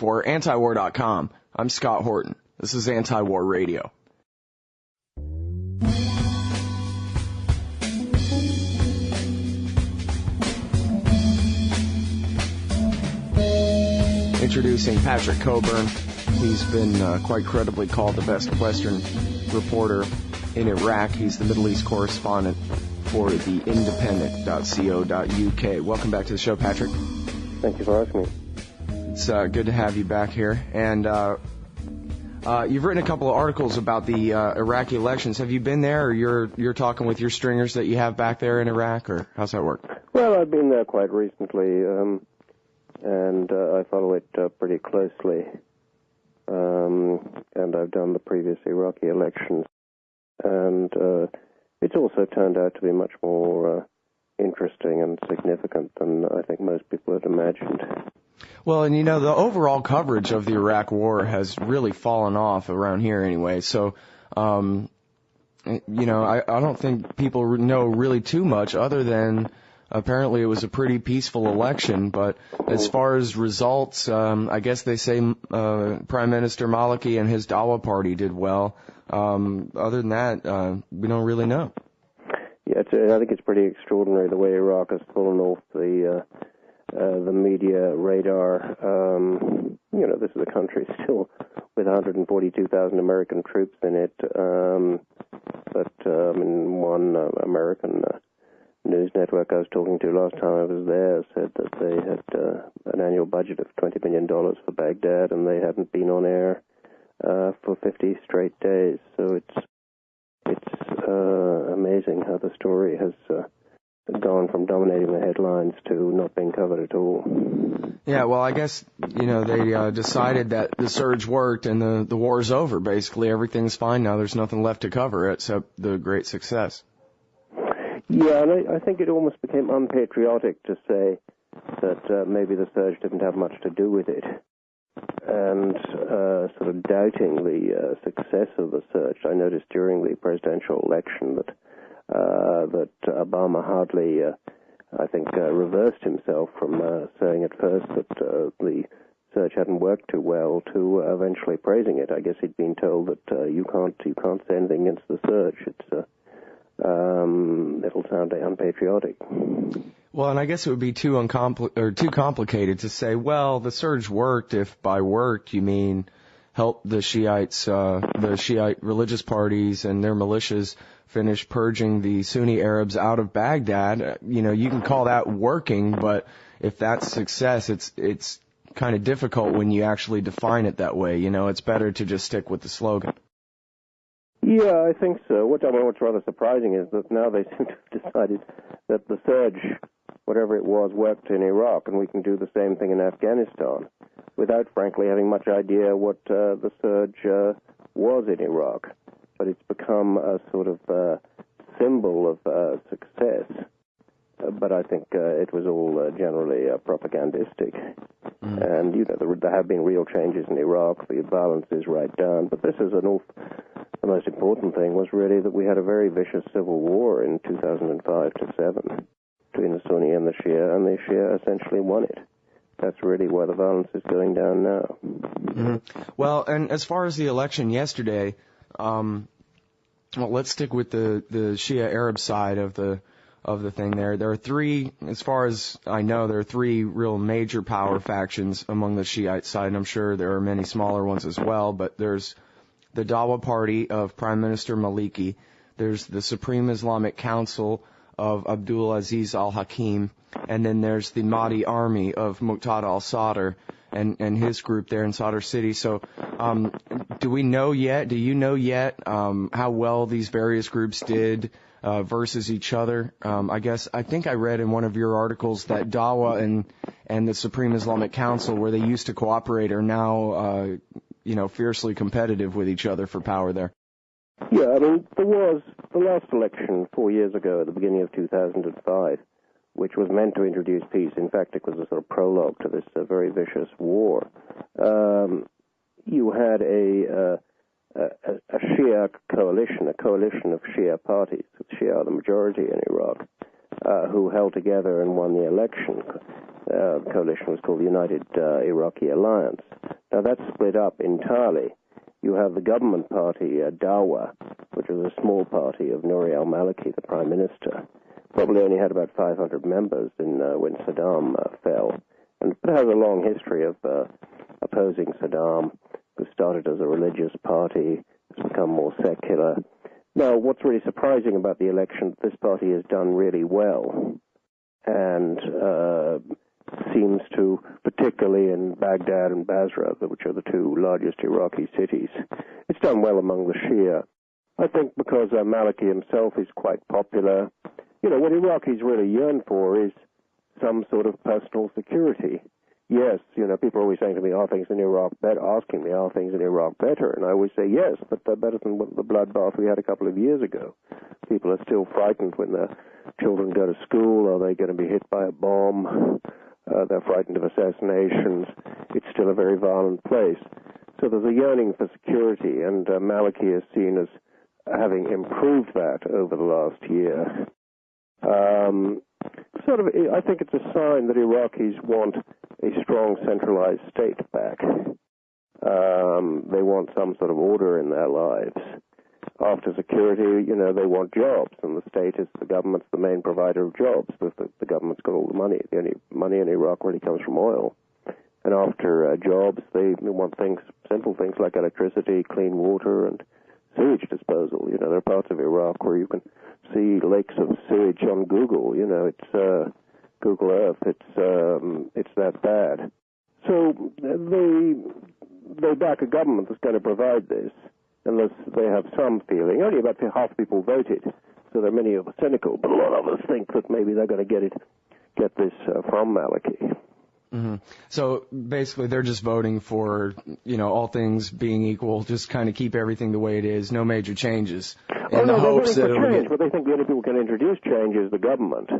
for antiwar.com. I'm Scott Horton. This is Anti-War Radio. Introducing Patrick Cockburn. He's been quite credibly called the best Western reporter in Iraq. He's the Middle East correspondent for the independent.co.uk. Welcome back to the show, Patrick. Thank you for asking me. It's good to have you back here. And you've written a couple of articles about the Iraqi elections. Have you been there, or you're talking with your stringers that you have back there in Iraq, or how's that work? Well, I've been there quite recently, and I follow it pretty closely. And I've done the previous Iraqi elections. And it's also turned out to be much more interesting and significant than I think most people had imagined. Well, and the overall coverage of the Iraq War has really fallen off around here anyway. So, I don't think people know really too much other than apparently it was a pretty peaceful election. But as far as results, I guess they say Prime Minister Maliki and his Dawa party did well. Other than that, we don't really know. Yeah, I think it's pretty extraordinary the way Iraq has fallen off the media radar. This is a country still with 142,000 American troops in it. But one American news network I was talking to last time I was there said that they had an annual budget of $20 million for Baghdad, and they hadn't been on air for 50 straight days. So it's amazing how the story has gone from dominating the headlines to not being covered at all. Yeah, well, I guess, they decided that the surge worked and the war's over, basically. Everything's fine now. There's nothing left to cover except the great success. Yeah, and I think it almost became unpatriotic to say that maybe the surge didn't have much to do with it. And sort of doubting the success of the surge. I noticed during the presidential election that Obama hardly, reversed himself from saying at first that the surge hadn't worked too well to eventually praising it. I guess he'd been told that you can't say anything against the surge. It'll sound unpatriotic. Well, and I guess it would be too complicated to say, well, the surge worked if by worked you mean help the Shiites, the Shiite religious parties and their militias finish purging the Sunni Arabs out of Baghdad. You can call that working, but if that's success, it's kind of difficult when you actually define it that way. It's better to just stick with the slogan. Yeah, I think so. What's rather surprising is that now they seem to have decided that the surge, whatever it was, worked in Iraq, and we can do the same thing in Afghanistan, without, frankly, having much idea what the surge was in Iraq. But it's become a sort of symbol of success. But I think it was all generally propagandistic. And, there have been real changes in Iraq. The balance is right down. But this is the most important thing was really that we had a very vicious civil war in 2005 to 7 between the Sunni and the Shia, and the Shia essentially won it. That's really where the violence is going down now. Mm-hmm. Well, and as far as the election yesterday, let's stick with the Shia Arab side of the thing there. There are three, as far as I know, there are three real major power factions among the Shiite side, and I'm sure there are many smaller ones as well, but there's the Dawa party of Prime Minister Maliki, there's the Supreme Islamic Council of Abdul Aziz al-Hakim, and then there's the Mahdi army of Muqtada al-Sadr and his group there in Sadr City. So do you know yet how well these various groups did versus each other? I think I read in one of your articles that Dawa and the Supreme Islamic Council, where they used to cooperate, are now fiercely competitive with each other for power there. Yeah, there was the last election 4 years ago at the beginning of 2005, which was meant to introduce peace. In fact, it was a sort of prologue to this very vicious war. You had a Shia coalition, a coalition of Shia parties. Shia are the majority in Iraq, who held together and won the election. The coalition was called the United Iraqi Alliance. Now, that's split up entirely. You have the government party, Dawa, which was a small party of Nouri al-Maliki, the prime minister. Probably only had about 500 members when Saddam fell. And it has a long history of opposing Saddam, who started as a religious party, has become more secular. Now, what's really surprising about the election, this party has done really well, and seems to, particularly in Baghdad and Basra, which are the two largest Iraqi cities, it's done well among the Shia. I think because Maliki himself is quite popular. You know, what Iraqis really yearn for is some sort of personal security. Yes, you know, people are always saying to me, are things in Iraq better? Asking me, are things in Iraq better? And I always say yes, but they're better than the bloodbath we had a couple of years ago. People are still frightened when their children go to school. Are they going to be hit by a bomb? They're frightened of assassinations. It's still a very violent place. So there's a yearning for security, and Maliki is seen as having improved that over the last year. I think it's a sign that Iraqis want a strong centralized state back. They want some sort of order in their lives. After security, you know, they want jobs, and the state is the government's the main provider of jobs. The government's got all the money. The only money in Iraq really comes from oil. And after jobs, they want things, simple things like electricity, clean water, and sewage disposal. You know, there are parts of Iraq where you can see lakes of sewage on Google. You know, it's Google Earth. It's that bad. So they back a government that's going to provide this, unless they have some feeling. Only about half the people voted, so there are many of us cynical, but a lot of us think that maybe they're going to get this from Maliki. Mm-hmm. So basically, they're just voting for, you know, all things being equal, just kind of keep everything the way it is, no major changes. They're voting for change, but they think the only people who can introduce change is the government.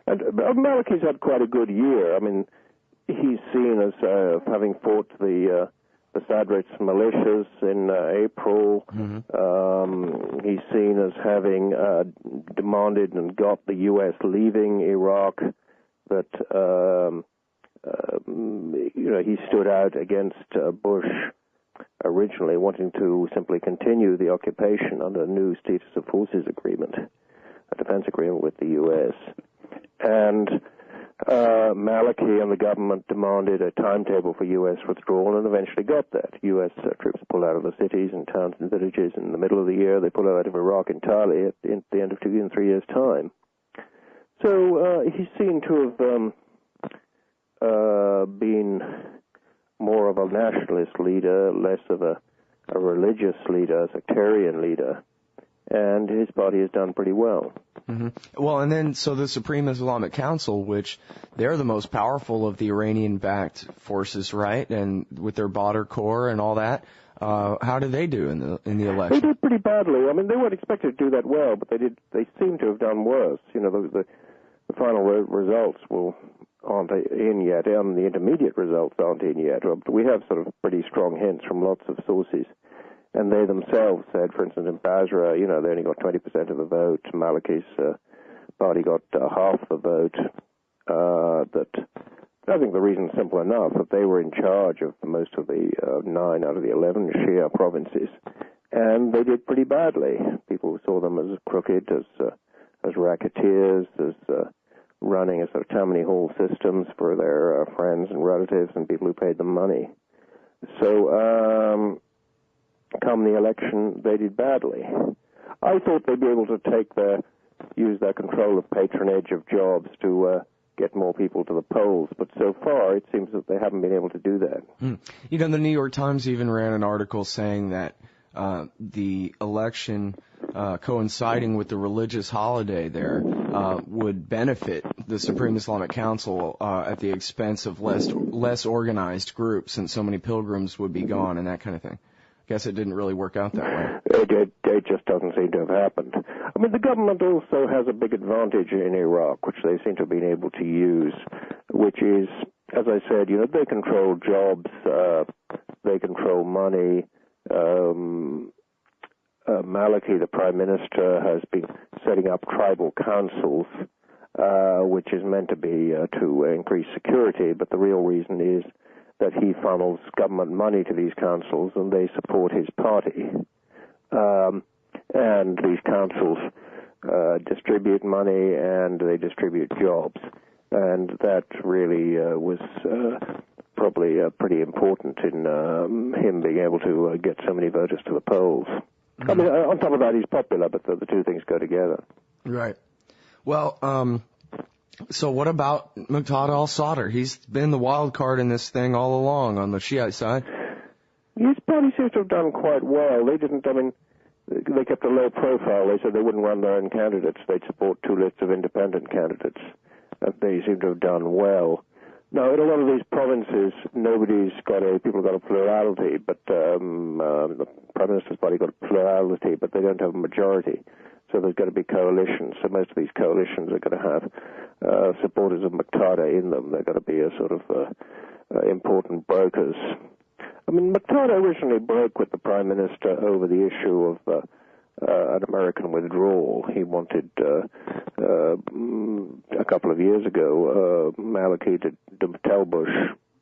And Maliki's had quite a good year. I mean, he's seen as having fought the Sadr's militias in April. Mm-hmm. He's seen as having demanded and got the U.S. leaving Iraq. That you know, he stood out against Bush originally, wanting to simply continue the occupation under a new status of forces agreement, a defense agreement with the U.S. And Maliki and the government demanded a timetable for U.S. withdrawal and eventually got that. U.S. Troops pulled out of the cities and towns and villages in the middle of the year. They pulled out of Iraq entirely at the end of 2 and 3 years' time. So he's seen to have been more of a nationalist leader, less of a religious leader, a sectarian leader, and his party has done pretty well. Mm-hmm. Well, and then, so the Supreme Islamic Council, which they're the most powerful of the Iranian-backed forces, right? And with their Badr Corps and all that, how did they do in the election? They did pretty badly. I mean, they weren't expected to do that well, but they seem to have done worse. You know, the final results aren't in yet, and the intermediate results aren't in yet. We have sort of pretty strong hints from lots of sources. And they themselves said, for instance, in Basra, you know, they only got 20% of the vote. Maliki's party got half the vote. I think the reason's simple enough, that they were in charge of most of the 9 out of the 11 Shia provinces, and they did pretty badly. People saw them as crooked, as racketeers, as running a sort of Tammany Hall systems for their friends and relatives and people who paid them money. So, come the election, they did badly. I thought they'd be able to use their control of patronage of jobs to get more people to the polls, but so far it seems that they haven't been able to do that. You know, the New York Times even ran an article saying that the election coinciding with the religious holiday there would benefit the Supreme Islamic Council at the expense of less organized groups, and so many pilgrims would be gone and that kind of thing. Guess it didn't really work out that way. It just doesn't seem to have happened. I mean, the government also has a big advantage in Iraq, which they seem to have been able to use, which is, as I said, you know, they control jobs, they control money. Maliki, the prime minister, has been setting up tribal councils, which is meant to be to increase security, but the real reason is that he funnels government money to these councils, and they support his party. And these councils distribute money and they distribute jobs. And that really was probably pretty important in him being able to get so many voters to the polls. I mean, on top of that, he's popular, but the two things go together. Right. Well, so what about Muqtada al-Sadr? He's been the wild card in this thing all along on the Shiite side. His party seems to have done quite well. They didn't, I mean, they kept a low profile. They said they wouldn't run their own candidates. They'd support two lists of independent candidates. They seem to have done well. Now, in a lot of these provinces, people got a plurality, but the Prime Minister's party got a plurality, but they don't have a majority. So there's going to be coalitions. So most of these coalitions are going to have supporters of Muqtada in them. They're going to be a sort of important brokers. I mean, Muqtada originally broke with the Prime Minister over the issue of an American withdrawal. He wanted, a couple of years ago, Maliki to tell Bush,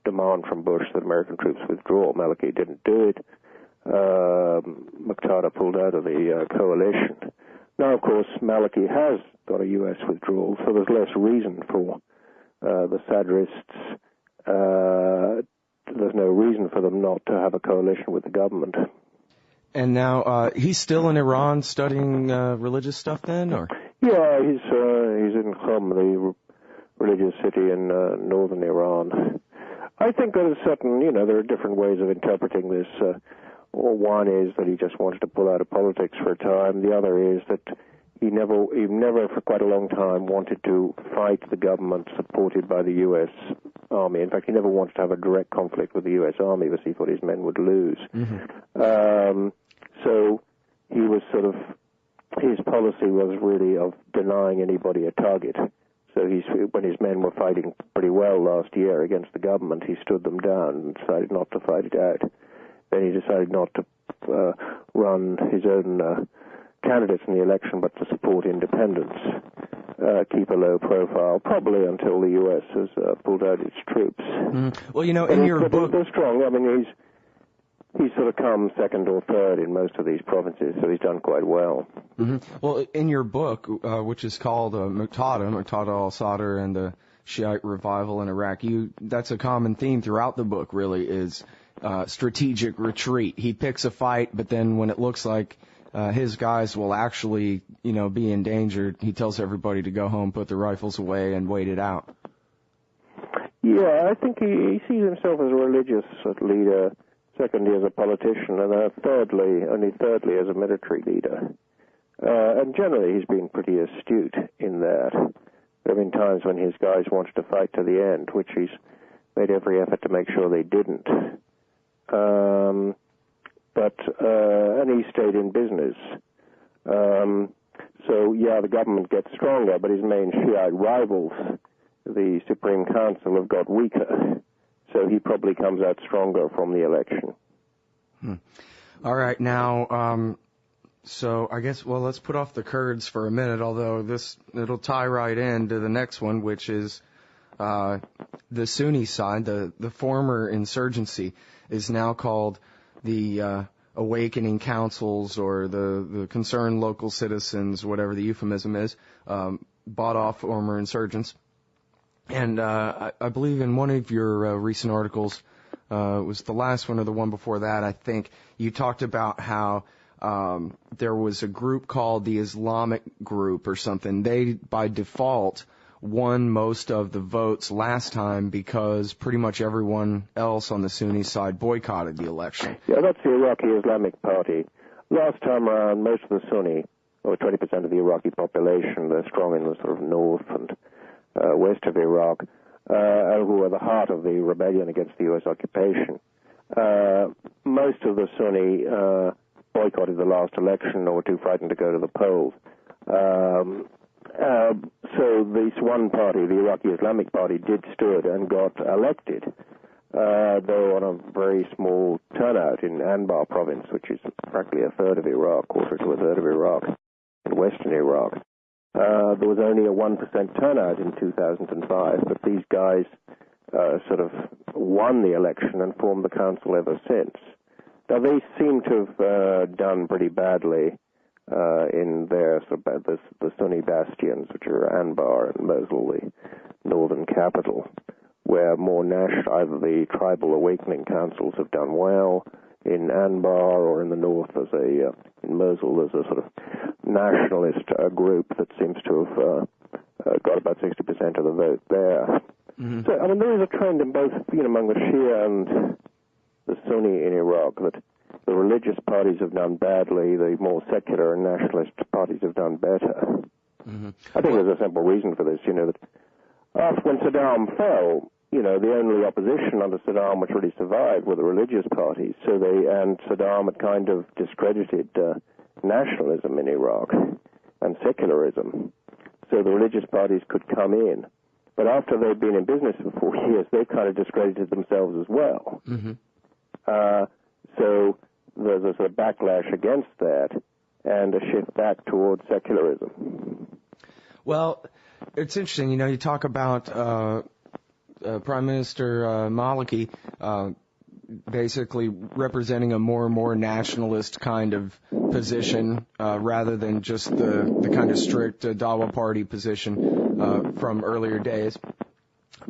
demand from Bush that American troops withdraw. Maliki didn't do it. Muqtada pulled out of the coalition. Now, of course, Maliki has got a U.S. withdrawal, so there's less reason for the Sadrists. There's no reason for them not to have a coalition with the government. And now he's still in Iran studying religious stuff then, or? Yeah, he's in Qom, the religious city in northern Iran. I think there's there are different ways of interpreting this. One is that he just wanted to pull out of politics for a time. The other is that he never for quite a long time wanted to fight the government supported by the U.S. Army. In fact, he never wanted to have a direct conflict with the U.S. Army because he thought his men would lose. Mm-hmm. So he was his policy was really of denying anybody a target. So when his men were fighting pretty well last year against the government, he stood them down and decided not to fight it out. Then he decided not to run his own candidates in the election, but to support independents, keep a low profile, probably until the U.S. has pulled out its troops. Well, in your book, they're strong. I mean, he's sort of come second or third in most of these provinces, so he's done quite well. Mm-hmm. Well, in your book, which is called Muqtada al-Sadr and the Shiite Revival in Iraq, that's a common theme throughout the book, really, is strategic retreat. He picks a fight, but then when it looks like his guys will actually, be endangered, he tells everybody to go home, put the rifles away, and wait it out. Yeah, I think he sees himself as a religious leader, secondly as a politician, and only thirdly as a military leader. And generally he's been pretty astute in that. There have been times when his guys wanted to fight to the end, which he's made every effort to make sure they didn't. And he stayed in business. The government gets stronger, but his main Shiite rivals, the Supreme Council, have got weaker. So he probably comes out stronger from the election. All right, now, so I guess, let's put off the Kurds for a minute, although it'll tie right into the next one, which is the Sunni side. The former insurgency is now called the Awakening Councils, or the Concerned Local Citizens, whatever the euphemism is, bought off former insurgents. And I believe in one of your recent articles, it was the last one or the one before that, I think, you talked about how there was a group called the Islamic Group or something. They, by default, won most of the votes last time because pretty much everyone else on the Sunni side boycotted the election. Yeah, that's the Iraqi Islamic Party. Last time around, most of the Sunni, or 20% of the Iraqi population, they're strong in the sort of north and west of Iraq, who are the heart of the rebellion against the U.S. occupation. Most of the Sunni boycotted the last election or were too frightened to go to the polls. So this one party, the Iraqi Islamic Party, did stood and got elected, though on a very small turnout in Anbar province, which is practically a third of Iraq, quarter to a third of Iraq, in western Iraq. There was only a 1% turnout in 2005, but these guys sort of won the election and formed the council ever since. Now, they seem to have done pretty badly in their the Sunni bastions, which are Anbar and Mosul, the northern capital, where more either the tribal awakening councils have done well. In Anbar or in the north, in Mosul, there's a sort of nationalist group that seems to have got about 60% of the vote there. Mm-hmm. So, I mean, there is a trend in both, among the Shia and the Sunni in Iraq that the religious parties have done badly, the more secular and nationalist parties have done better. Mm-hmm. I think there's a simple reason for this, that after when Saddam fell, the only opposition under Saddam which really survived were the religious parties. And Saddam had kind of discredited nationalism in Iraq and secularism. So the religious parties could come in. But after they'd been in business for 4 years, they kind of discredited themselves as well. Mm-hmm. So there's a sort of backlash against that and a shift back towards secularism. Well, it's interesting. You talk about Prime Minister Maliki basically representing a more and more nationalist kind of position rather than just the kind of strict Dawa party position from earlier days.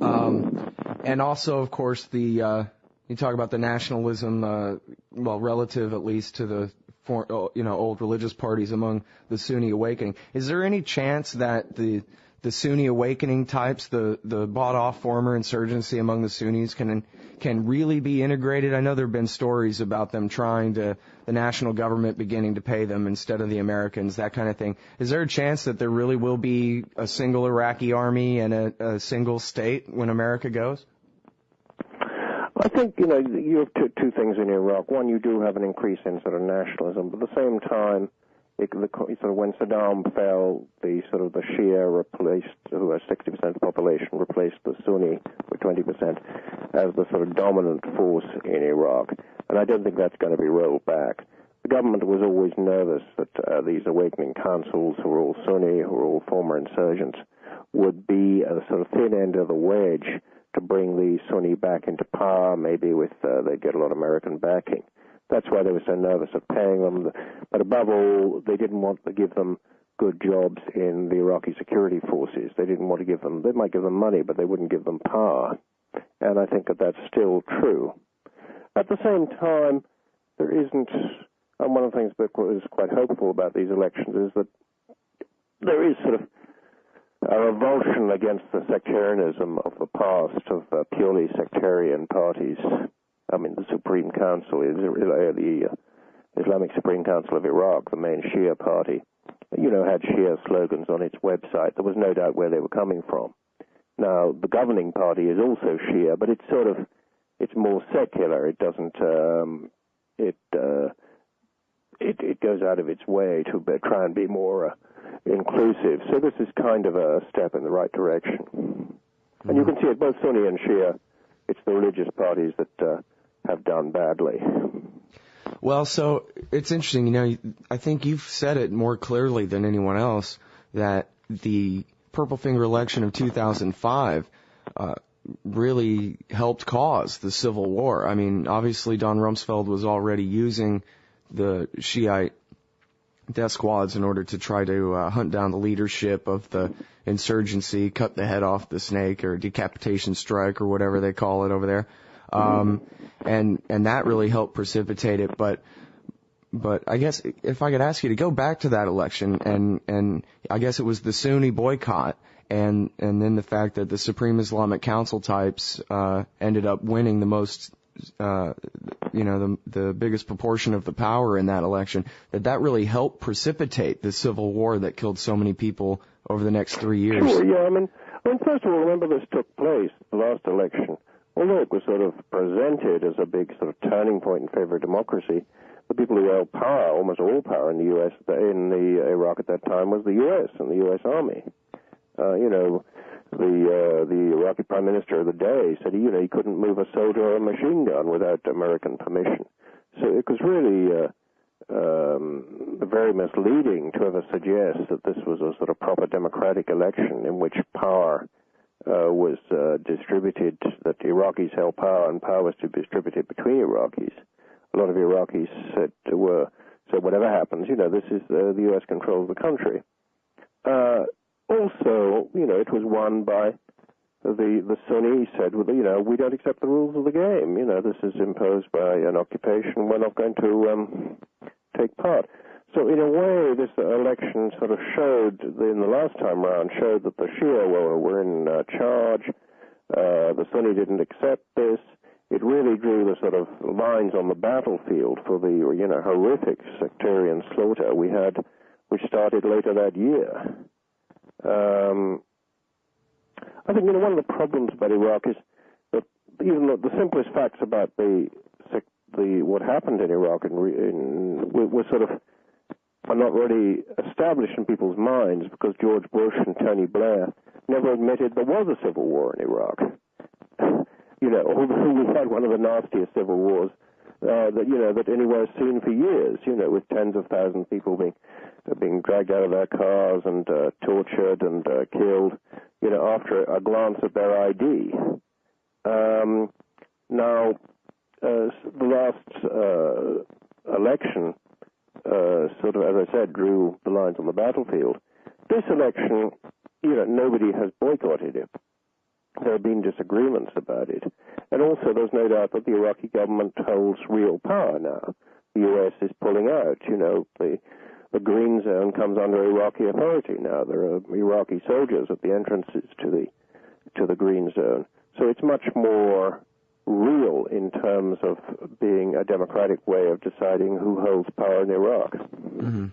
And also, of course, you talk about the nationalism, relative at least to the old religious parties among the Sunni awakening. Is there any chance that the Sunni awakening types, the bought-off former insurgency among the Sunnis can really be integrated? I know there have been stories about them the national government beginning to pay them instead of the Americans, that kind of thing. Is there a chance that there really will be a single Iraqi army and a single state when America goes? I think, you have two things in Iraq. One, you do have an increase in sort of nationalism, but at the same time, when Saddam fell, the Shia replaced, who has 60% of the population, replaced the Sunni with 20% as the sort of dominant force in Iraq. And I don't think that's going to be rolled back. The government was always nervous that these awakening councils, who are all Sunni, who are all former insurgents, would be a sort of thin end of the wedge to bring the Sunni back into power, maybe with they'd get a lot of American backing. That's why they were so nervous of paying them. But above all, they didn't want to give them good jobs in the Iraqi security forces. They didn't want to give them, they might give them money, but they wouldn't give them power. And I think that that's still true. At the same time, there isn't, and one of the things that was quite hopeful about these elections is that there is sort of a revulsion against the sectarianism of the past, of purely sectarian parties. I mean, the Supreme Council, the Islamic Supreme Council of Iraq, the main Shia party, had Shia slogans on its website. There was no doubt where they were coming from. Now, the governing party is also Shia, but it's more secular. It doesn't, it goes out of its way to try and be more inclusive. So this is kind of a step in the right direction. Mm-hmm. And you can see it, both Sunni and Shia, it's the religious parties that have done badly. Well, so it's interesting, I think you've said it more clearly than anyone else that the Purple Finger election of 2005 really helped cause the Civil War. I mean, obviously Don Rumsfeld was already using the Shiite death squads in order to try to hunt down the leadership of the insurgency, cut the head off the snake, or decapitation strike, or whatever they call it over there. And that really helped precipitate it. But I guess if I could ask you to go back to that election, and I guess it was the Sunni boycott, and then the fact that the Supreme Islamic Council types ended up winning the most, the biggest proportion of the power in that election, that really helped precipitate the civil war that killed so many people over the next 3 years. Sure, yeah. I mean, first of all, remember this took place, the last election, although it was sort of presented as a big sort of turning point in favor of democracy. The people who held power, almost all power in the U.S., in the Iraq at that time, was the U.S. and the U.S. Army. The Iraqi Prime Minister of the day said, he couldn't move a soldier or a machine gun without American permission. So it was really very misleading to ever suggest that this was a sort of proper democratic election in which power was distributed, that the Iraqis held power and power was to be distributed between Iraqis. A lot of Iraqis said whatever happens, this is the U.S. controls the country. Also, it was won by the Sunnis said, we don't accept the rules of the game. This is imposed by an occupation. We're not going to take part. So in a way, this election sort of showed, in the last time round, showed that the Shia were in charge. The Sunni didn't accept this. It really drew the sort of lines on the battlefield for the horrific sectarian slaughter which started later that year. I think one of the problems about Iraq is that even the simplest facts about what happened in Iraq were sort of are not really established in people's minds because George Bush and Tony Blair never admitted there was a civil war in Iraq. Although we had one of the nastiest civil wars that anywhere seen for years. With tens of thousands of people being dragged out of their cars and tortured and killed. After a glance at their ID. Now, the last election, sort of, as I said, drew the lines on the battlefield. This election, nobody has boycotted it. There have been disagreements about it. And also, there's no doubt that the Iraqi government holds real power now. The U.S. is pulling out. The green zone comes under Iraqi authority now. There are Iraqi soldiers at the entrances to the green zone. So it's much more real in terms of being a democratic way of deciding who holds power in Iraq. Mm-hmm.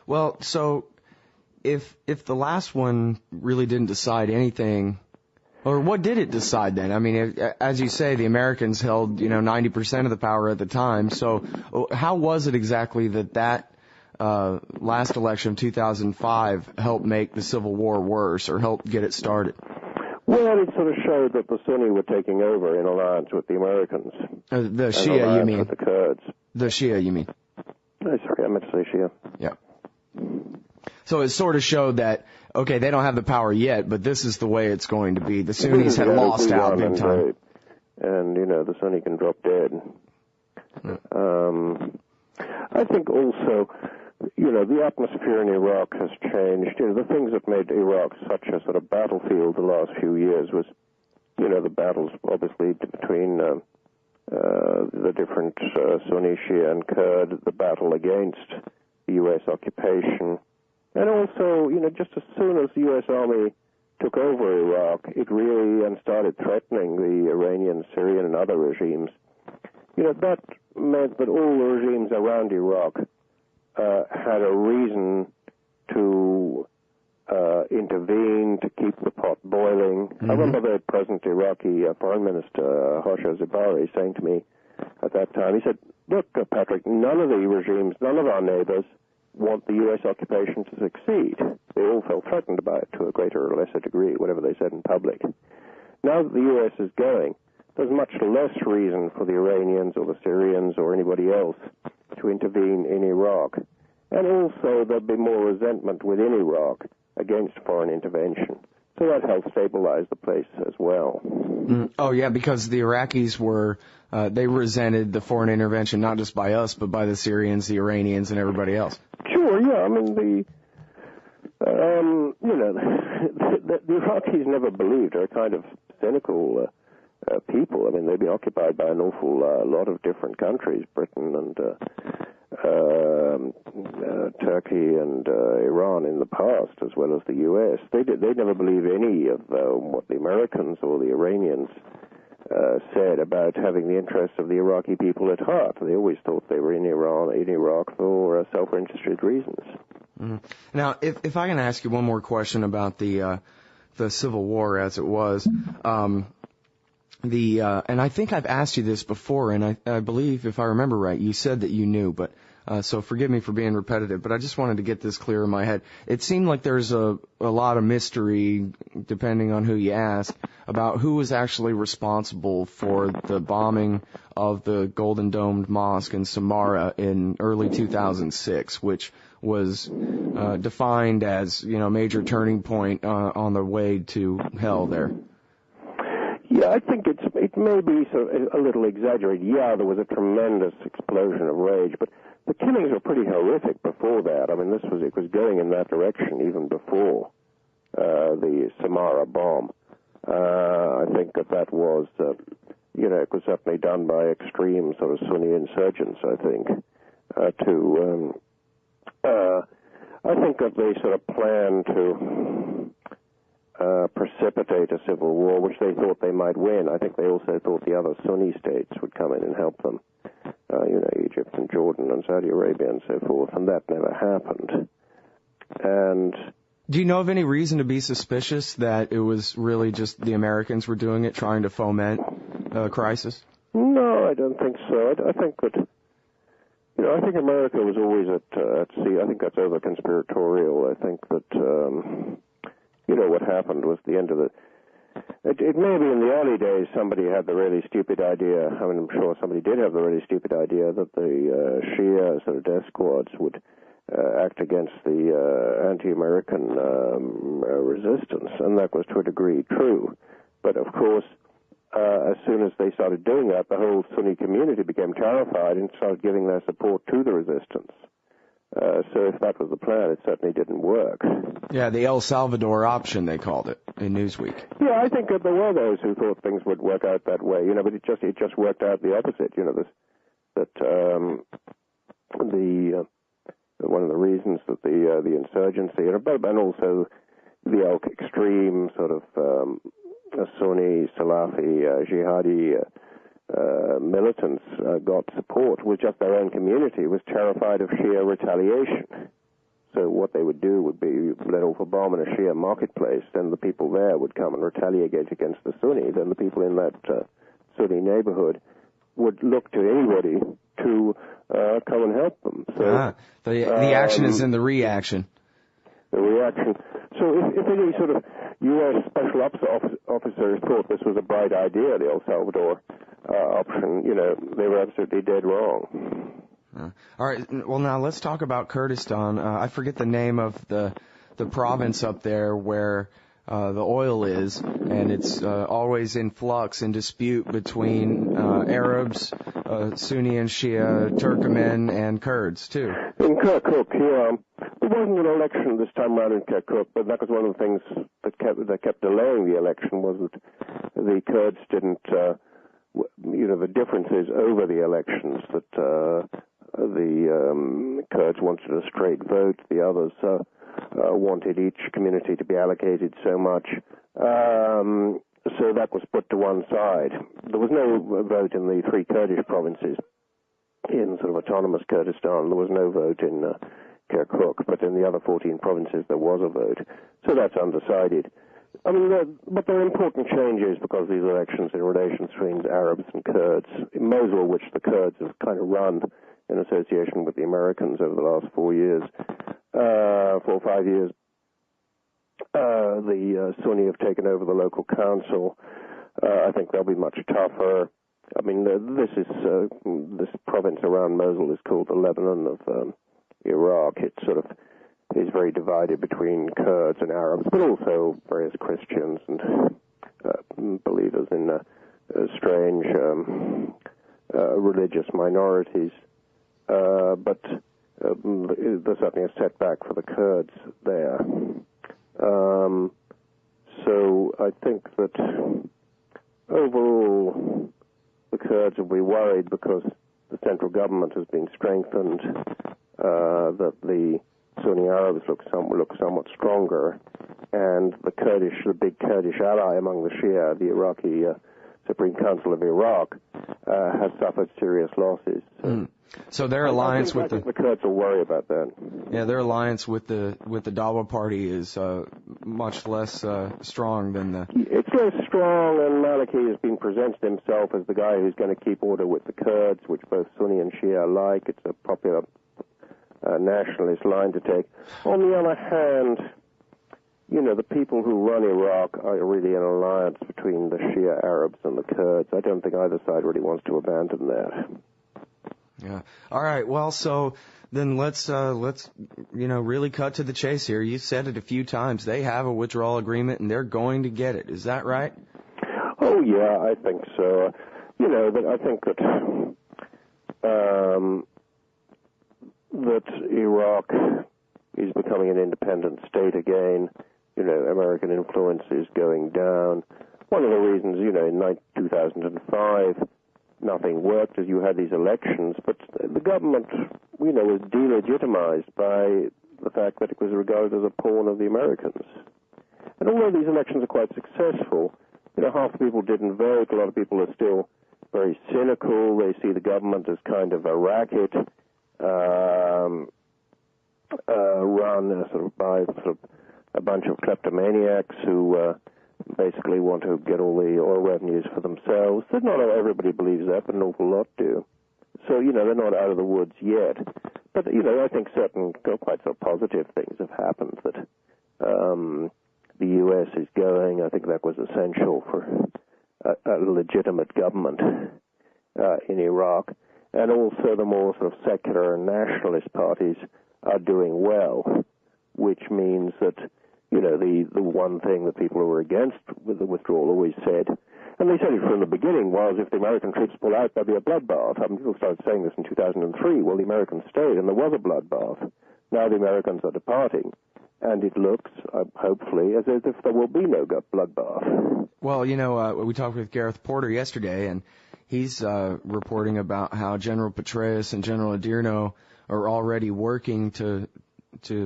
Well, so if the last one really didn't decide anything, or what did it decide then? I mean, as you say, the Americans held 90% of the power at the time. So how was it exactly that last election of 2005 helped make the Civil War worse or helped get it started? Well, it sort of showed that the Sunni were taking over in alliance with the Americans. The Shia, you mean? With the Kurds. The Shia, you mean? Oh, sorry, I meant to say Shia. Yeah. So it sort of showed that, okay, they don't have the power yet, but this is the way it's going to be. The Sunnis had lost out big time. And the Sunni can drop dead. Yeah. I think also, the atmosphere in Iraq has changed. The things that made Iraq such a sort of battlefield the last few years was, the battles obviously between the different Sunni, Shia, and Kurd, the battle against the U.S. occupation. And also, just as soon as the U.S. Army took over Iraq, it really started threatening the Iranian, Syrian, and other regimes. That meant that all the regimes around Iraq had a reason to intervene, to keep the pot boiling. Mm-hmm. I remember the present Iraqi Foreign Minister, Hosha Zebari, saying to me at that time, he said, look, Patrick, none of the regimes, none of our neighbors want the U.S. occupation to succeed. They all felt threatened by it to a greater or lesser degree, whatever they said in public. Now that the U.S. is going, there's much less reason for the Iranians or the Syrians or anybody else to intervene in Iraq. And also there'll be more resentment within Iraq against foreign intervention. So that helped stabilize the place as well. Oh, yeah, because the Iraqis they resented the foreign intervention, not just by us, but by the Syrians, the Iranians, and everybody else. Sure, yeah. I mean, the Iraqis never believed. They're kind of cynical people. I mean, they've been occupied by an awful lot of different countries, Britain and Turkey and Iran in the past, as well as the U.S. They never believe any of what the Americans or the Iranians said about having the interests of the Iraqi people at heart. They always thought they were in Iraq for self-interested reasons. Mm-hmm. Now, if I can ask you one more question about the Civil War as it was. and I think I've asked you this before, and I believe, if I remember right, you said that you knew, but so forgive me for being repetitive, but I just wanted to get this clear in my head. It seemed like there's a lot of mystery, depending on who you ask, about who was actually responsible for the bombing of the Golden Domed Mosque in Samarra in early 2006, which was defined as, a major turning point on the way to hell there. Yeah, I think it may be sort of a little exaggerated. Yeah, there was a tremendous explosion of rage, but the killings were pretty horrific before that. I mean, it was going in that direction even before the Samarra bomb. I think that was, it was certainly done by extreme sort of Sunni insurgents, I think, I think that they sort of planned to precipitate a civil war, which they thought they might win. I think they also thought the other Sunni states would come in and help them, Egypt and Jordan and Saudi Arabia and so forth, and that never happened. And do you know of any reason to be suspicious that it was really just the Americans were doing it, trying to foment a crisis? No, I don't think so. I think that, I think America was always at sea. I think that's over-conspiratorial. I think that, what happened was the end of it may be in the early days somebody had the really stupid idea. I mean, I'm sure somebody did have the really stupid idea that the Shia sort of death squads would act against the anti-American resistance, and that was to a degree true. But of course, as soon as they started doing that, the whole Sunni community became terrified and started giving their support to the resistance. So if that was the plan, it certainly didn't work. Yeah, the El Salvador option, they called it in Newsweek. Yeah, I think that there were those who thought things would work out that way, but it just worked out the opposite. One of the reasons that the insurgency and also the extreme sort of Sunni, Salafi, jihadi militants got support was just their own community was terrified of Shia retaliation. So what they would do would be let off a bomb in a Shia marketplace, then the people there would come and retaliate against the Sunni. Then the people in that Sunni neighborhood would look to anybody to come and help them. So the action is in the reaction. The reaction. So if any sort of U.S. special ops officers thought this was a bright idea, the El Salvador option, they were absolutely dead wrong. All right. Well, now let's talk about Kurdistan. I forget the name of the province up there where the oil is, and it's always in flux and dispute between Arabs, Sunni and Shia, Turkmen, and Kurds too. In Kirkuk, yeah. There wasn't an election this time around in Kirkuk, but that was one of the things that kept delaying the election was that the Kurds didn't, the differences over the elections that the Kurds wanted a straight vote, the others wanted each community to be allocated so much. So that was put to one side. There was no vote in the 3 Kurdish provinces in sort of autonomous Kurdistan. There was no vote in Kirkuk, but in the other 14 provinces there was a vote. So that's undecided. I mean, but there are important changes because of these elections in relations between Arabs and Kurds. In Mosul, which the Kurds have kind of run in association with the Americans over the last 4 or 5 years, the Sunni have taken over the local council. I think they'll be much tougher. I mean, this province around Mosul is called the Lebanon of Iraq. It sort of is very divided between Kurds and Arabs, but also various Christians and believers in strange religious minorities. But there's certainly a setback for the Kurds there. So I think that overall the Kurds will be worried because the central government has been strengthened, that the Sunni Arabs look somewhat stronger, and the big Kurdish ally among the Shia, the Iraqi Supreme Council of Iraq has suffered serious losses. So their alliance I think the Kurds will worry about that. Yeah, their alliance with the Dawa party is much less strong than the. It's less strong, and Maliki has been presented himself as the guy who's going to keep order with the Kurds, which both Sunni and Shia like. It's a popular nationalist line to take. On the other hand, the people who run Iraq are really an alliance between the Shia Arabs and the Kurds. I don't think either side really wants to abandon that. Yeah. All right. Well, so then let's really cut to the chase here. You said it a few times. They have a withdrawal agreement, and they're going to get it. Is that right? Oh yeah, I think so. But I think that that Iraq is becoming an independent state again. American influence is going down. One of the reasons, in 2005, nothing worked as you had these elections, but the government, was delegitimized by the fact that it was regarded as a pawn of the Americans. And although these elections are quite successful, half the people didn't vote. A lot of people are still very cynical. They see the government as kind of a racket, run by a bunch of kleptomaniacs who basically want to get all the oil revenues for themselves. So not everybody believes that, but an awful lot do. So, they're not out of the woods yet. But, I think certain quite positive things have happened that the U.S. is going. I think that was essential for a legitimate government in Iraq. And also the more secular and nationalist parties are doing well, which means that the one thing that people who were against with the withdrawal always said, and they said it from the beginning, was if the American troops pull out, there'll be a bloodbath. People started saying this in 2003. Well, the Americans stayed, and there was a bloodbath. Now the Americans are departing, and it looks, hopefully, as if there will be no bloodbath. Well, we talked with Gareth Porter yesterday, and he's reporting about how General Petraeus and General Adierno are already working to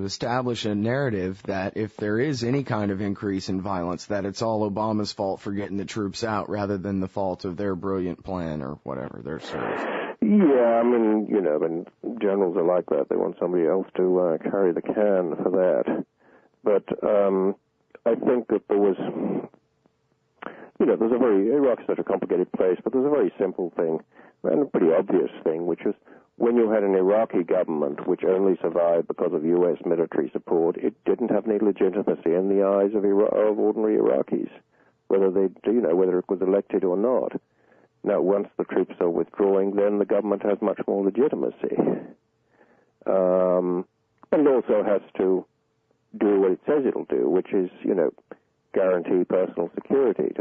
establish a narrative that if there is any kind of increase in violence, that it's all Obama's fault for getting the troops out rather than the fault of their brilliant plan or whatever their service. Yeah, when generals are like that, they want somebody else to carry the can for that. But I think that there was, Iraq's such a complicated place, but there's a very simple thing and a pretty obvious thing, which is when you had an Iraqi government which only survived because of U.S. military support, it didn't have any legitimacy in the eyes of ordinary Iraqis, whether whether it was elected or not. Now, once the troops are withdrawing, then the government has much more legitimacy, and it also has to do what it says it'll do, which is, guarantee personal security.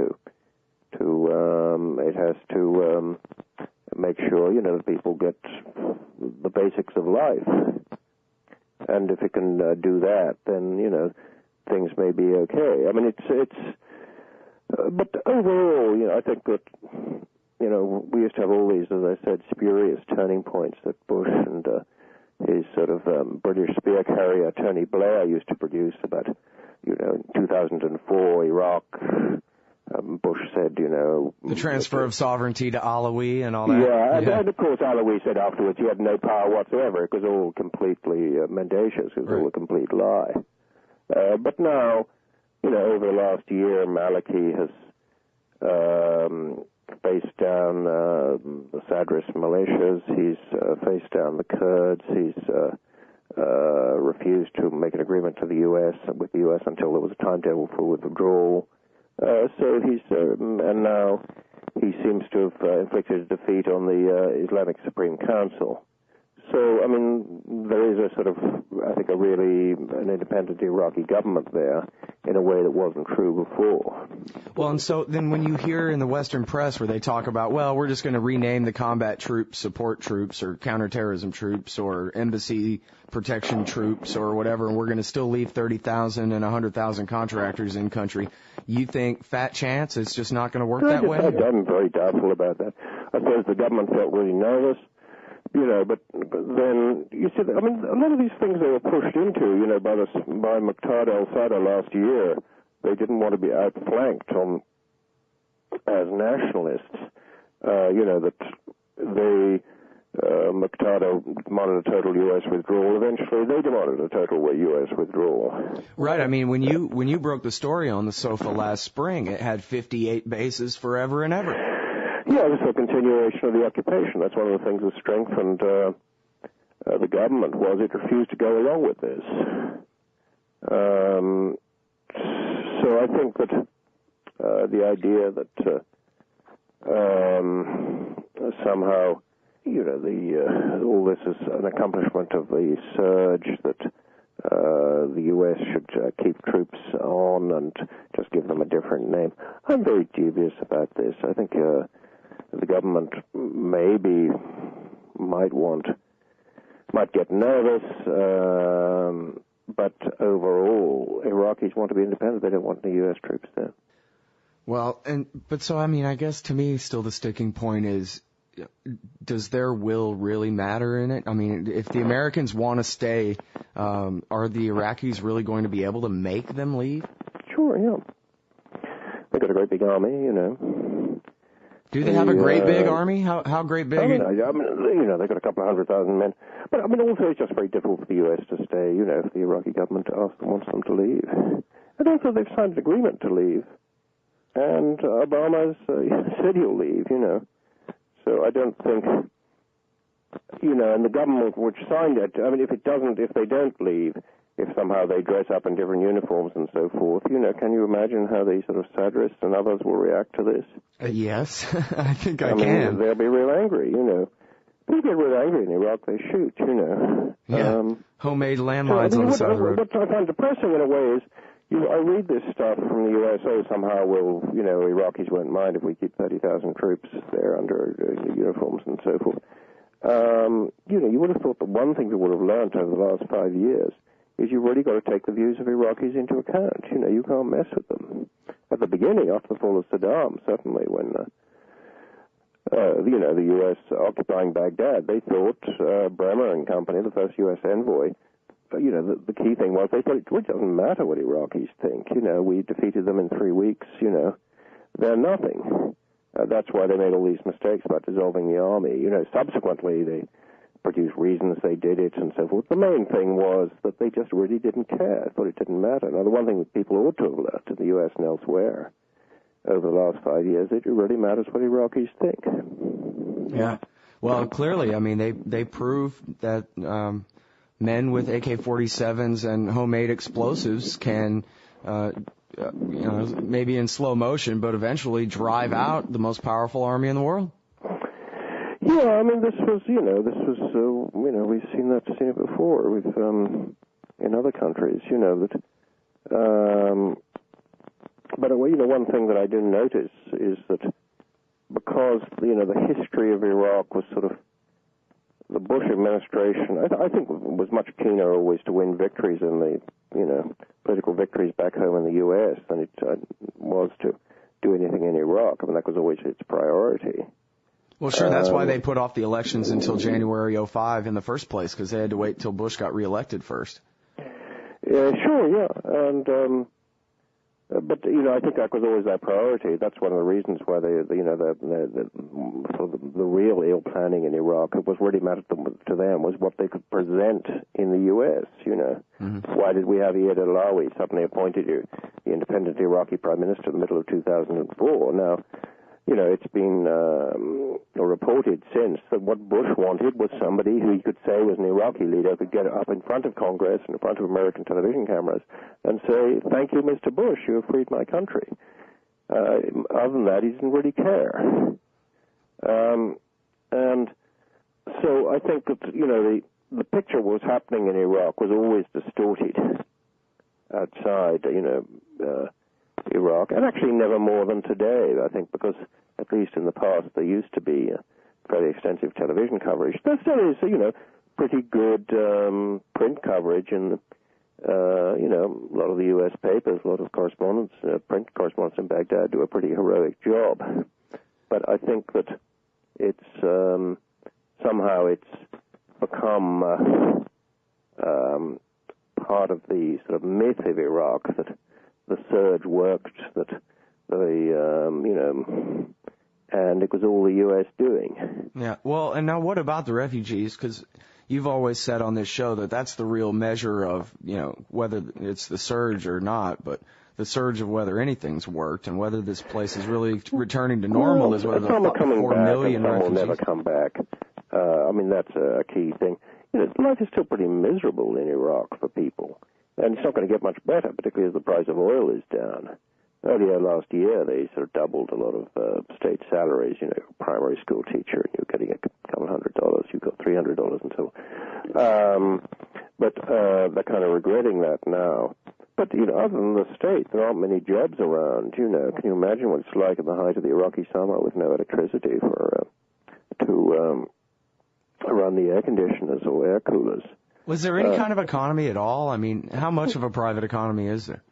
It has to make sure, that people get the basics of life. And if it can do that, then, things may be okay. But overall, I think that, we used to have all these, as I said, spurious turning points that Bush and his British spear carrier, Tony Blair, used to produce about, in 2004, Iraq. Bush said, the transfer of sovereignty to Alawi and all that. Yeah, and of course Alawi said afterwards he had no power whatsoever. It was all completely mendacious. It was all a complete lie. But now, over the last year, Maliki has faced down the Sadrist militias. He's faced down the Kurds. He's refused to make an agreement with the U.S. until there was a timetable for withdrawal. So he's, and now he seems to have inflicted a defeat on the Islamic Supreme Council. So, there is an independent Iraqi government there in a way that wasn't true before. Well, and so then when you hear in the Western press where they talk about, well, we're just going to rename the combat troops support troops or counterterrorism troops or embassy protection troops or whatever, and we're going to still leave 30,000 and 100,000 contractors in country, you think fat chance it's just not going to work that way? I'm very doubtful about that. I suppose the government felt really nervous. But then, you see, a lot of these things they were pushed into, by Muqtada al-Sadr last year. They didn't want to be outflanked on as nationalists, that they, Muqtada demanded a total U.S. withdrawal. Eventually, they demanded a total U.S. withdrawal. Right. I mean, when you broke the story on the sofa last spring, it had 58 bases forever and ever. Yeah, this is a continuation of the occupation. That's one of the things that strengthened the government, was it refused to go along with this. So I think that the idea that somehow, all this is an accomplishment of the surge, that the U.S. should keep troops on and just give them a different name. I'm very dubious about this. I think the government maybe might get nervous, but overall, Iraqis want to be independent. They don't want any U.S. troops there. Well, I guess to me, still the sticking point is, does their will really matter in it? I mean, if the Americans want to stay, are the Iraqis really going to be able to make them leave? Sure, yeah. They've got a great big army, Do they have a great big army? How great big? They've got a couple of 100,000 men. But, also it's just very difficult for the U.S. to stay, if the Iraqi government wants them to leave. And also they've signed an agreement to leave. And Obama's said he'll leave, So I don't think, and the government which signed it, if they don't leave, if somehow they dress up in different uniforms and so forth, can you imagine how the sort of Sadrists and others will react to this? Yes, I think I can. They'll be real angry, People get real angry in Iraq, they shoot, Yeah, homemade landmines on the side of the road. What I find depressing in a way is, I read this stuff from the U.S., somehow Iraqis won't mind if we keep 30,000 troops there under uniforms and so forth. You would have thought that one thing we would have learned over the last 5 years is you've really got to take the views of Iraqis into account. You can't mess with them. At the beginning, after the fall of Saddam, certainly when, the U.S. occupying Baghdad, they thought Bremer and company, the first U.S. envoy, the key thing was they thought it doesn't matter what Iraqis think. We defeated them in 3 weeks. They're nothing. That's why they made all these mistakes about dissolving the army. Subsequently they produced reasons they did it and so forth. The main thing was that they just really didn't care. Thought it didn't matter. Now, the one thing that people ought to have learned in the U.S. and elsewhere over the last 5 years, it really matters what Iraqis think. Yeah. Well, clearly, they proved that men with AK-47s and homemade explosives can, maybe in slow motion, but eventually drive out the most powerful army in the world. Yeah, this was, we've seen it before. We've, in other countries, but one thing that I didn't notice is that because, the history of Iraq was sort of, the Bush administration, I think, was much keener always to win victories in the, political victories back home in the U.S. than it was to do anything in Iraq. That was always its priority. Well, sure, that's why they put off the elections until January 2005 in the first place, because they had to wait till Bush got reelected first. Sure, yeah, and but I think that was always their priority. That's one of the reasons why the real ill planning in Iraq, it was really mattered to them was what they could present in the U.S. Mm-hmm. Why did we have Iyad Allawi suddenly appointed the independent Iraqi prime minister in the middle of 2004? Now, it's been reported since that what Bush wanted was somebody who he could say was an Iraqi leader, could get up in front of Congress and in front of American television cameras and say, "Thank you, Mr. Bush, you have freed my country." Other than that, he didn't really care. And so I think that, the picture what was happening in Iraq was always distorted outside, Iraq, and actually never more than today, I think, because at least in the past there used to be fairly extensive television coverage. There still is, pretty good print coverage, and a lot of the U.S. papers, a lot of correspondents, print correspondents in Baghdad do a pretty heroic job. But I think that it's somehow it's become part of the sort of myth of Iraq that the surge worked, that the was all the U.S. doing. Yeah. Well, and now what about the refugees? Because you've always said on this show that that's the real measure of, whether it's the surge or not, but the surge of whether anything's worked and whether this place is really returning to normal is whether the 4 million refugees will never come back. That's a key thing. Life is still pretty miserable in Iraq for people, and it's not going to get much better, particularly as the price of oil is down. Earlier last year, they sort of doubled a lot of state salaries. Primary school teacher, and you're getting a couple $100. You got $300 until. But they're kind of regretting that now. But, other than the state, there aren't many jobs around. Can you imagine what it's like at the height of the Iraqi summer with no electricity to run the air conditioners or air coolers? Was there any kind of economy at all? I mean, how much of a private economy is there?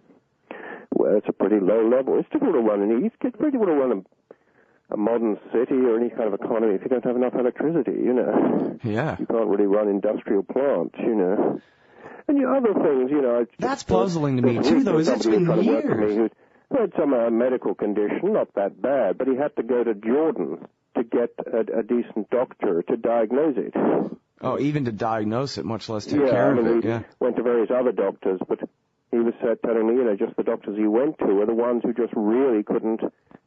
Well, it's a pretty low level. It's difficult to run it's pretty difficult to run a modern city or any kind of economy if you don't have enough electricity, Yeah. You can't really run industrial plants, And other things, That's puzzling to me, too, though, is it's been years. Who had some medical condition, not that bad, but he had to go to Jordan to get a decent doctor to diagnose it. Oh, even to diagnose it, much less take care of it, he went to various other doctors, but he was telling me, just the doctors he went to were the ones who just really couldn't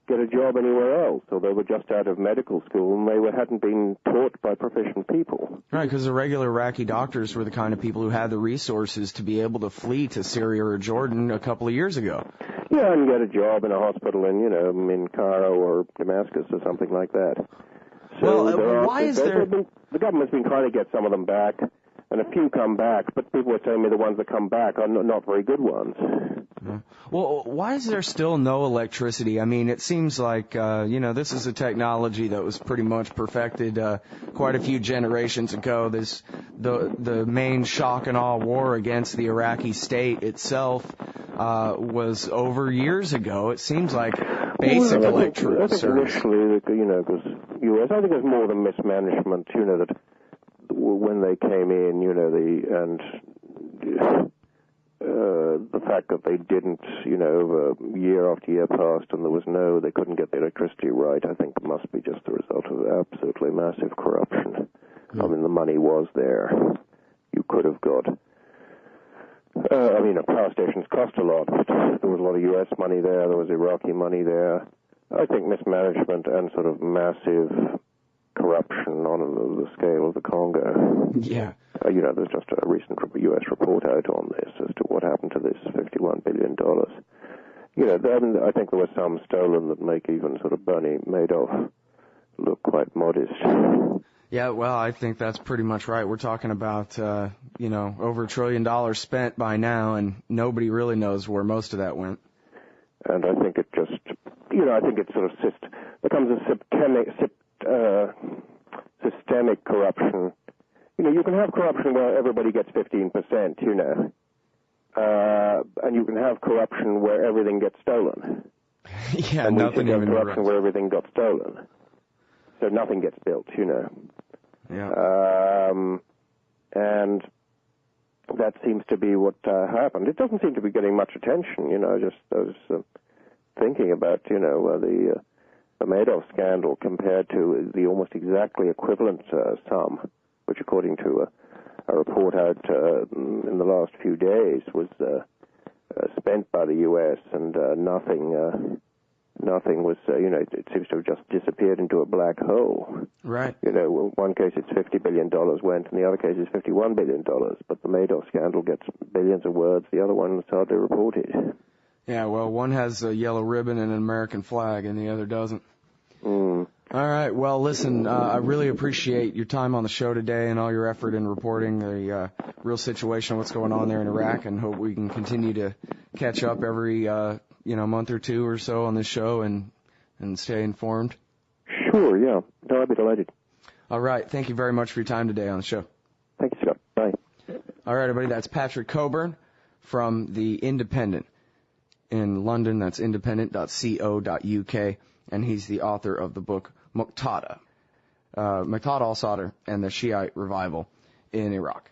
get a job anywhere else, or they were just out of medical school and they hadn't been taught by proficient people. Right, because the regular Iraqi doctors were the kind of people who had the resources to be able to flee to Syria or Jordan a couple of years ago. Yeah, and get a job in a hospital in Cairo or Damascus or something like that. So why is there... The government's been trying to get some of them back, and a few come back, but people are telling me the ones that come back are not very good ones. Well, why is there still no electricity? I mean, it seems like, this is a technology that was pretty much perfected quite a few generations ago. The main shock and awe war against the Iraqi state itself was over years ago. It seems like basic electricity. I think initially, because U.S., I think it was more the mismanagement, that when they came in, the fact that they didn't, year after year passed and they couldn't get the electricity right, I think must be just the result of absolutely massive corruption. I mean, the money was there. You could have got, power stations cost a lot, but there was a lot of U.S. money there was Iraqi money there. I think mismanagement and sort of massive corruption on the scale of the Congo. Yeah. There's just a recent U.S. report out on this as to what happened to this $51 billion. I think there was some stolen that make even sort of Bernie Madoff look quite modest. Yeah, well, I think that's pretty much right. We're talking about, over $1 trillion spent by now, and nobody really knows where most of that went. And I think it just, I think it sort of becomes a systemic corruption. You can have corruption where everybody gets 15%, and you can have corruption where everything gets stolen. Yeah, and nothing even corruption where everything got stolen. So nothing gets built, Yeah. And that seems to be what happened. It doesn't seem to be getting much attention, I was thinking about, the Madoff scandal compared to the almost exactly equivalent sum, which according to a report out in the last few days was spent by the U.S. and nothing was, it seems to have just disappeared into a black hole. Right. One case it's $50 billion went, and the other case is $51 billion, but the Madoff scandal gets billions of words, the other one is hardly reported. Yeah, well, one has a yellow ribbon and an American flag, and the other doesn't. Mm. All right. Well, listen, I really appreciate your time on the show today and all your effort in reporting the real situation of what's going on there in Iraq, and hope we can continue to catch up every, month or two or so on this show and stay informed. Sure, yeah. No, I'd be delighted. All right. Thank you very much for your time today on the show. Thank you, Scott. Bye. All right, everybody. That's Patrick Cockburn from The Independent in London. That's independent.co.uk. And he's the author of the book Muqtada, Muqtada al-Sadr and the Shiite Revival in Iraq.